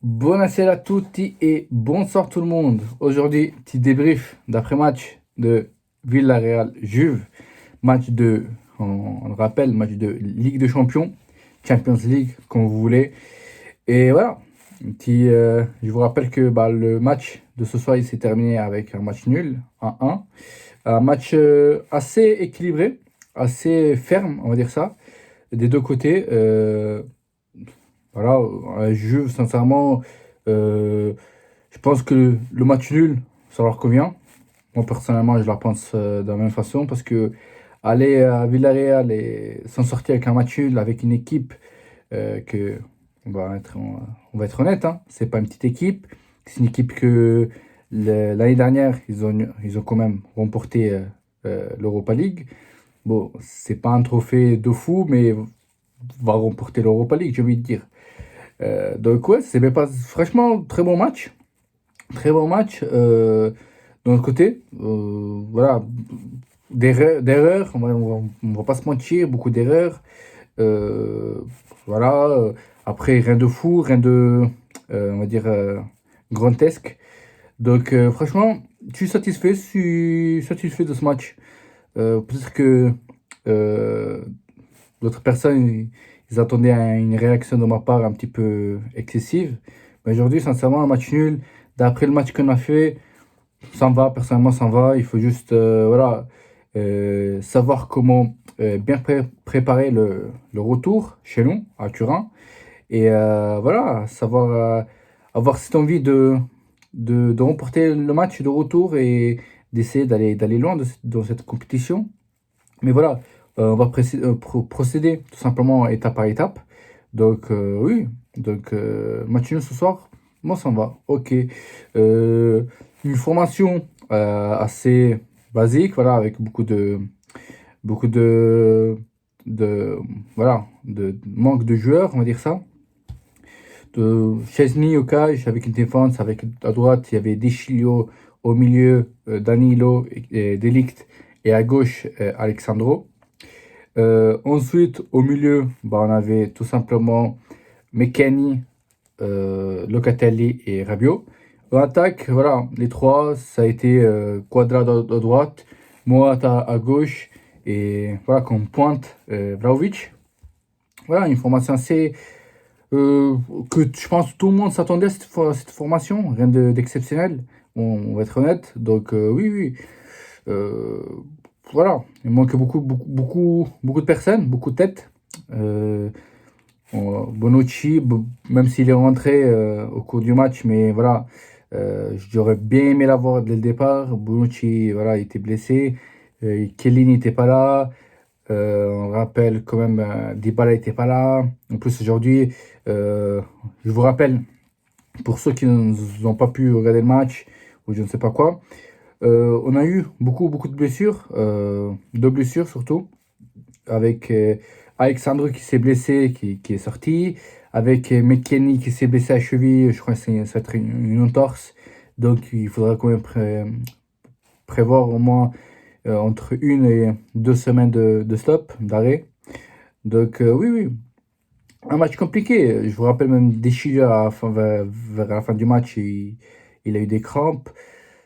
Buonasera a tutti et bonsoir tout le monde. Aujourd'hui, petit débrief d'après-match de Villarreal-Juve. Match de, on le rappelle, match de Ligue des Champions, Champions League, comme vous voulez. Et voilà, je vous rappelle que le match de ce soir, il s'est terminé avec un match nul, 1-1. Un match assez équilibré, assez ferme, on va dire ça, des deux côtés. Voilà, Juve, sincèrement, euh, je pense que le match nul, ça leur convient. Moi, personnellement, je la pense de la même façon parce que aller à Villarreal et s'en sortir avec un match nul, avec une équipe que, on va être honnête, hein, c'est pas une petite équipe. C'est une équipe que l'année dernière, ils ont quand même remporté l'Europa League. Bon, c'est pas un trophée de fou, mais va remporter l'Europa League, j'ai envie de dire. Donc ouais, c'est bien pas franchement très bon match, très bon match de notre côté. Voilà, d'erreurs, on va pas se mentir, beaucoup d'erreurs. Euh, voilà, après rien de fou, rien de, on va dire grotesque. Donc franchement, je suis satisfait de ce match. Peut-être que euh, d'autres personnes, ils attendaient une réaction de ma part un petit peu excessive. Mais aujourd'hui, sincèrement, un match nul. D'après le match qu'on a fait, ça me va, personnellement, ça me va. Il faut juste voilà, savoir comment bien préparer le retour chez nous, à Turin. Et voilà, savoir avoir cette envie de remporter le match de retour et d'essayer d'aller loin dans cette compétition. Mais voilà, on va procéder tout simplement étape par étape. Donc oui, donc match nul ce soir, moi ça me va. Ok. Euh, une formation assez basique, voilà, avec beaucoup de voilà, de manque de joueurs, on va dire ça. De Chesney au cage avec une défense, avec à droite il y avait Deschilio, au milieu Danilo et De Ligt, et à gauche Alexandro. Ensuite, au milieu, on avait tout simplement Mekani, Locatelli et Rabiot. En attaque, voilà, les trois, ça a été Cuadrado à droite, Morata à gauche et voilà, comme pointe Vlahovic. Voilà, une formation assez que je pense tout le monde s'attendait à cette formation, rien d'exceptionnel, on va être honnête. Donc oui, oui. Euh, voilà, il manque beaucoup de personnes, beaucoup de têtes. Euh, Bonucci, même s'il est rentré au cours du match, mais voilà, j'aurais bien aimé l'avoir dès le départ. Bonucci, voilà, il était blessé. Chiellini n'était pas là. On rappelle quand même, Dybala n'était pas là. En plus, aujourd'hui, euh, je vous rappelle, pour ceux qui n'ont pas pu regarder le match, ou je ne sais pas quoi, on a eu beaucoup de blessures, deux blessures surtout, avec Alexandre qui s'est blessé, qui est sorti, avec McKennie qui s'est blessé à la cheville, je crois que ça va être une entorse, donc il faudra quand même prévoir au moins entre 1 et 2 semaines de stop, d'arrêt. Donc oui, oui, un match compliqué. Je vous rappelle même Deschileux vers la fin du match, il a eu des crampes.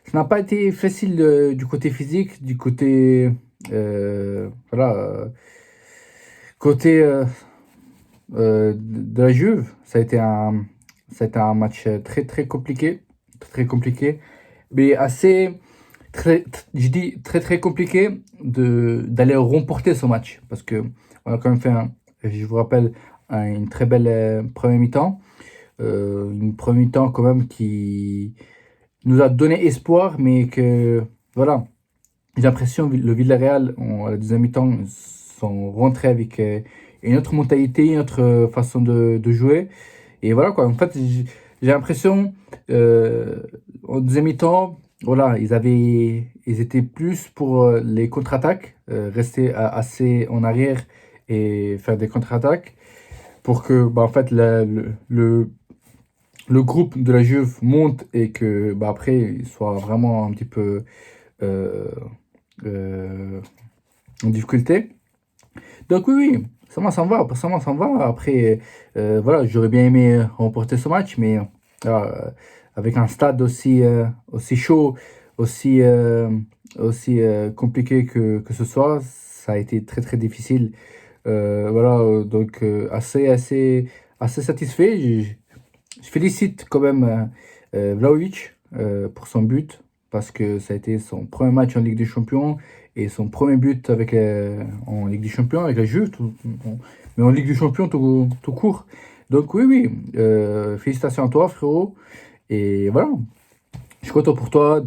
Ça n'a pas été facile du côté physique, du côté voilà, côté de la Juve. Ça a été un match très compliqué, très compliqué, mais assez je dis très compliqué d'aller remporter ce match parce que on a quand même fait je vous rappelle une très belle première mi-temps, une première mi-temps quand même qui nous a donné espoir, mais que voilà, j'ai l'impression que le Villarreal, à la deuxième mi-temps, sont rentrés avec une autre mentalité, une autre façon de jouer. Et voilà quoi, en fait, j'ai l'impression, en deuxième mi-temps, voilà, ils étaient plus pour les contre-attaques, rester assez en arrière et faire des contre-attaques pour que, en fait, le groupe de la Juve monte et que, après, il soit vraiment un petit peu euh, euh, en difficulté. Donc oui, oui, ça me va, personnellement ça me va. Après, voilà, j'aurais bien aimé remporter ce match, mais Voilà, avec un stade aussi chaud, aussi, compliqué que ce soit, ça a été très très difficile. Voilà, donc assez satisfait. Je félicite quand même Vlahovic pour son but, parce que ça a été son premier match en Ligue des Champions et son premier but en Ligue des Champions avec la Juve, mais en Ligue des Champions tout court. Donc oui, oui, félicitations à toi, frérot. Et voilà, je suis content pour toi.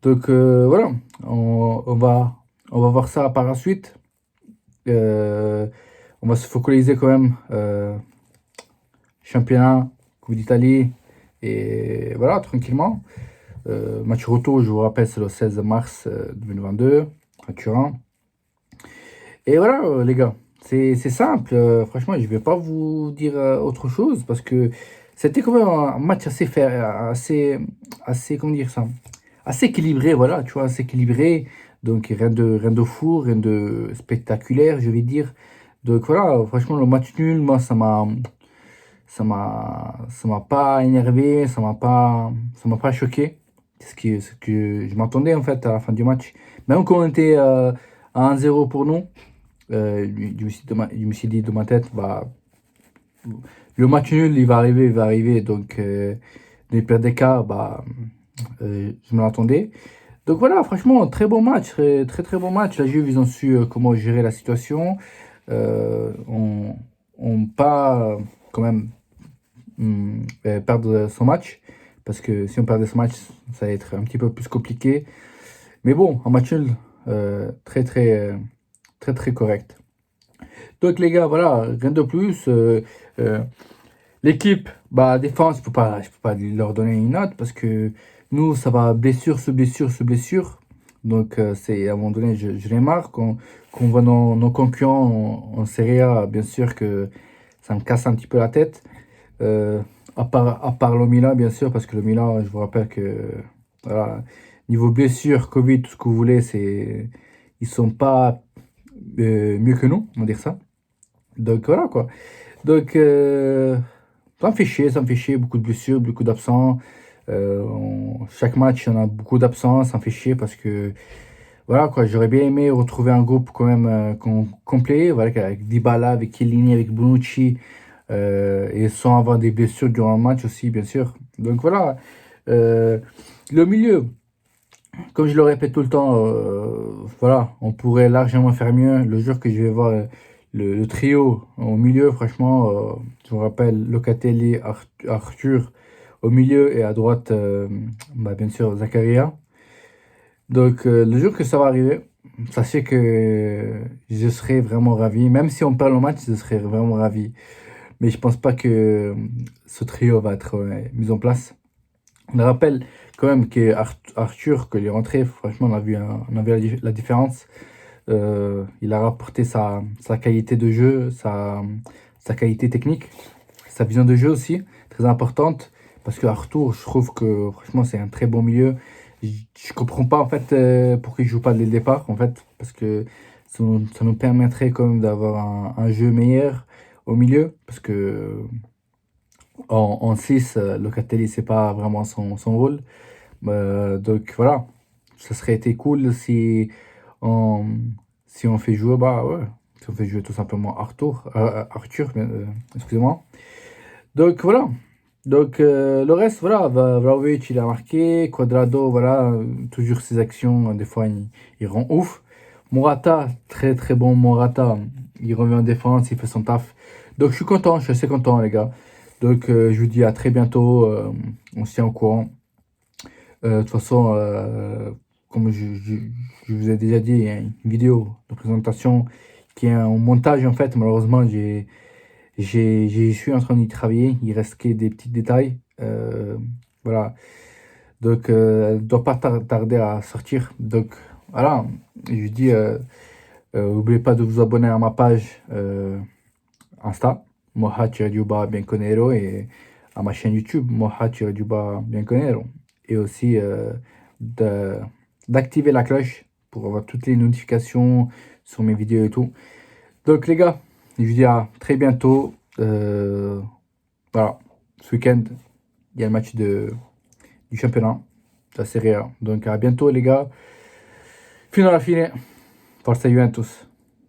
Voilà, on va voir ça par la suite. Euh, on va se focaliser quand même. Championnat, Coupe d'Italie, et voilà, tranquillement. Match retour, je vous rappelle, c'est le 16 mars 2022 à Turin. Et voilà, les gars, c'est simple. Franchement, je vais pas vous dire autre chose parce que c'était quand même un match assez, comment dire ça, assez équilibré, voilà, tu vois, assez équilibré. Donc rien de fou, rien de spectaculaire, je vais dire. Donc voilà, franchement, le match nul, moi, ça m'a pas énervé, ça m'a pas choqué. C'est ce que je m'attendais en fait à la fin du match. Même quand on était à 1-0 pour nous, je me suis dit de ma tête, bah, le match nul, il va arriver, il va arriver. Donc, dans le pire des cas, bah, je me l'attendais. Donc voilà, franchement, très bon match, très très, très bon match. La Juve, ils ont su comment gérer la situation. On pas quand même perdre son match. Parce que si on perdait ce match, ça allait être un petit peu plus compliqué. Mais bon, un match nul, très très très très correct. Donc les gars, voilà, rien de plus. Euh, L'équipe, bah défense, je peux pas leur donner une note parce que nous, ça va blessure sur blessure sur blessure. Donc c'est à un moment donné, je les marre. Quand on voit nos concurrents en Serie A, bien sûr que ça me casse un petit peu la tête. Euh, à part le Milan, bien sûr, parce que le Milan, je vous rappelle que voilà, niveau blessure, Covid, tout ce que vous voulez, ils sont pas mieux que nous, on va dire ça. Donc voilà quoi. Donc ça me fait chier, beaucoup de blessures, beaucoup d'absents. Chaque match, il y en a beaucoup d'absents, ça me fait chier parce que voilà quoi, j'aurais bien aimé retrouver un groupe quand même complet, voilà, avec Dybala, avec Chiellini, avec Bonucci, et sans avoir des blessures durant le match aussi, bien sûr. Donc voilà, euh, le milieu, comme je le répète tout le temps, voilà, on pourrait largement faire mieux. Le jour que je vais voir le trio au milieu, franchement, je me rappelle Locatelli, Arthur au milieu et à droite, bah, bien sûr, Zakaria. Donc, le jour que ça va arriver, sachez que je serai vraiment ravi. Même si on perd le match, je serai vraiment ravi. Mais je pense pas que ce trio va être mis en place. On rappelle quand même que Arthur, que est rentré, franchement, on a vu la différence. Il a rapporté sa qualité de jeu, sa qualité technique, sa vision de jeu aussi, très importante. Parce que Arthur, je trouve que franchement, c'est un très bon milieu. Je comprends pas en fait pourquoi il joue pas dès le départ, en fait, parce que ça nous permettrait quand même d'avoir un jeu meilleur au milieu. Parce que en 6, Locatelli, c'est pas vraiment son rôle. Donc voilà, ça serait été cool on, si on fait jouer, bah ouais, si on fait jouer tout simplement Arthur, excusez-moi. Donc voilà. Donc le reste, voilà, Vlahovic, il a marqué. Quadrado, voilà, toujours ses actions, des fois, il rend ouf. Morata, très très bon Morata. Il revient en défense, il fait son taf. Donc je suis content, je suis assez content, les gars. Donc je vous dis à très bientôt. On se tient au courant. De toute façon, comme je vous ai déjà dit, il y a une vidéo de présentation qui est en montage en fait. Malheureusement, je suis en train d'y travailler. Il reste que des petits détails. Voilà. Donc, elle ne doit pas tarder à sortir. Donc, voilà. Je dis, n'oubliez pas de vous abonner à ma page Insta, Moha-du-bas Bianconero, et à ma chaîne YouTube, Moha-du-bas Bianconero. Et aussi de- d'activer la cloche pour avoir toutes les notifications sur mes vidéos et tout. Donc les gars, je vous dis à très bientôt. Voilà. ce week-end, il y a le match du championnat, de la Serie A. Donc à bientôt les gars. Fino alla fine, forza Juventus.